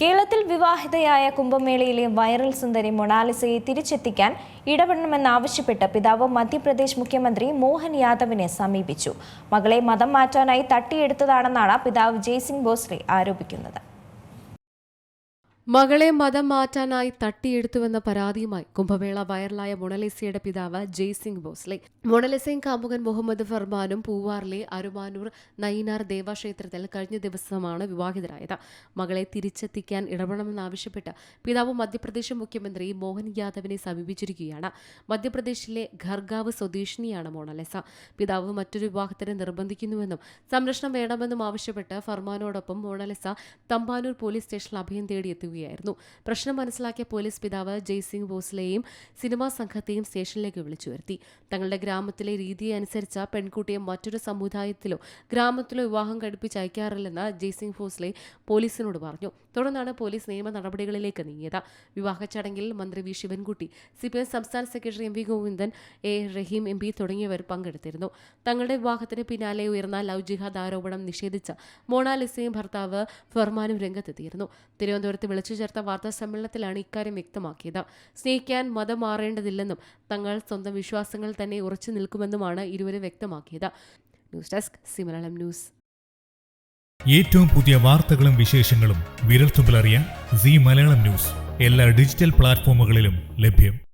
കേരളത്തിൽ വിവാഹിതയായ കുംഭമേളയിലെ വൈറൽ സുന്ദരി മൊണാലിസയെ തിരിച്ചെത്തിക്കാൻ ഇടപെടണമെന്നാവശ്യപ്പെട്ട് പിതാവ് മധ്യപ്രദേശ് മുഖ്യമന്ത്രി മോഹൻ യാദവിനെ സമീപിച്ചു. മകളെ മതം മാറ്റാനായി തട്ടിയെടുത്തതാണെന്നാണ് പിതാവ് ജയ്സിംഗ് ഭോസ്ലെ ആരോപിക്കുന്നത്. മകളെ മതം മാറ്റാനായി തട്ടിയെടുത്തുവെന്ന പരാതിയുമായി കുംഭമേള വൈറലായ മൊണാലിസയുടെ പിതാവ് ജയ്സിംഗ് ഭോസ്ലെ. മൊണാലിസയും കാമുകൻ മുഹമ്മദ് ഫർമാനും പൂവാറിലെ അരുമാനൂർ നയിനാർ ദേവക്ഷേത്രത്തിൽ കഴിഞ്ഞ ദിവസമാണ് വിവാഹിതരായത്. മകളെ തിരിച്ചെത്തിക്കാൻ ഇടപെടണമെന്നാവശ്യപ്പെട്ട് പിതാവ് മധ്യപ്രദേശ് മുഖ്യമന്ത്രി മോഹൻ യാദവിനെ സമീപിച്ചിരിക്കുകയാണ്. മധ്യപ്രദേശിലെ ഖർഗാവ് സ്വദേശിനിയാണ് മൊണാലിസ. പിതാവ് മറ്റൊരു വിവാഹത്തിന് നിർബന്ധിക്കുന്നുവെന്നും സംരക്ഷണം വേണമെന്നും ആവശ്യപ്പെട്ട് ഫർമാനോടൊപ്പം മൊണാലിസ തമ്പാനൂർ പോലീസ് സ്റ്റേഷനിൽ അഭയം തേടിയെത്തുകയായിരുന്നു. പ്രശ്നം മനസ്സിലാക്കിയ പോലീസ് പിതാവ് ജയ്സിംഗ് ഭോസ്ലെയും സിനിമാ സംഘത്തെയും സ്റ്റേഷനിലേക്ക് വിളിച്ചു വരുത്തി. തങ്ങളുടെ ഗ്രാമത്തിലെ രീതിയെ അനുസരിച്ച് പെൺകുട്ടിയെ മറ്റൊരു സമുദായത്തിലോ ഗ്രാമത്തിലോ വിവാഹം കഴിപ്പിച്ച് അയക്കാറില്ലെന്ന് ജയ്സിംഗ് ഭോസ്ലെ പോലീസിനോട് പറഞ്ഞു. തുടർന്നാണ് പോലീസ് നിയമ നടപടികളിലേക്ക് നീങ്ങിയത്. വിവാഹ ചടങ്ങിൽ മന്ത്രി വി ശിവൻകുട്ടി, CPM സംസ്ഥാന secretary MV Govindan, A Rahim MP തുടങ്ങിയവർ പങ്കെടുത്തിരുന്നു. തങ്ങളുടെ വിവാഹത്തിന് പിന്നാലെ ഉയർന്ന ലവ് ജിഹാദ് ആരോപണം നിഷേധിച്ച് മൊണാലിസയും ഭർത്താവ് ഫർമാനും രംഗത്തെത്തിയിരുന്നു. തിരുവനന്തപുരത്ത് വിളിച്ചു ചേർത്ത വാർത്താ സമ്മേളനത്തിലാണ് ഇക്കാര്യം വ്യക്തമാക്കിയത്. സ്നേഹിക്കാൻ മതം മാറേണ്ടതില്ലെന്നും തങ്ങൾ സ്വന്തം വിശ്വാസങ്ങൾ തന്നെ ഉറച്ചു നിൽക്കുമെന്നുമാണ് ഇരുവരും വ്യക്തമാക്കിയത്. News desk Malayalam news. ഏറ്റവും പുതിയ വാർത്തകളും വിശേഷങ്ങളും വിരൽത്തുമ്പിലറിയാൻ മലയാളം ന്യൂസ് എല്ലാ ഡിജിറ്റൽ പ്ലാറ്റ്ഫോമുകളിലും ലഭ്യം.